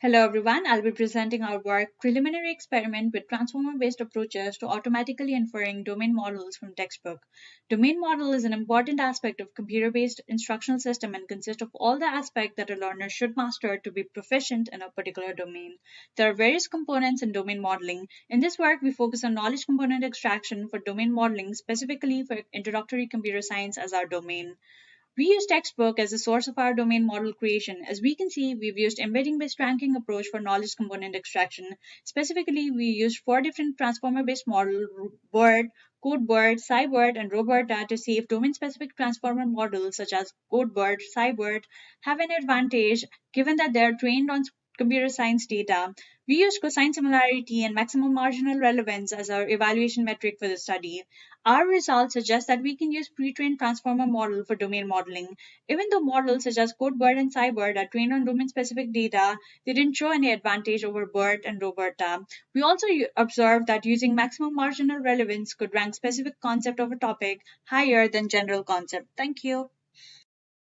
Hello everyone, I'll be presenting our work Preliminary Experiment with Transformer-Based Approaches to Automatically Inferring Domain Models from Textbook. Domain model is an important aspect of computer-based instructional system and consists of all the aspects that a learner should master to be proficient in a particular domain. There are various components in domain modeling. In this work, we focus on knowledge component extraction for domain modeling, specifically for introductory computer science as our domain. We use textbook as a source of our domain model creation. As we can see, we've used embedding-based ranking approach for knowledge component extraction. Specifically, we used four different transformer-based models: BERT, CodeBERT, SciBERT, and RoBERTa to see if domain-specific transformer models such as CodeBERT, SciBERT have an advantage given that they are trained on computer science data. We used cosine similarity and maximum marginal relevance as our evaluation metric for the study. Our results suggest that we can use pre-trained transformer model for domain modeling. Even though models such as CodeBERT and SciBERT are trained on domain-specific data, they didn't show any advantage over BERT and RoBERTa. We also observed that using maximum marginal relevance could rank specific concept of a topic higher than general concept. Thank you.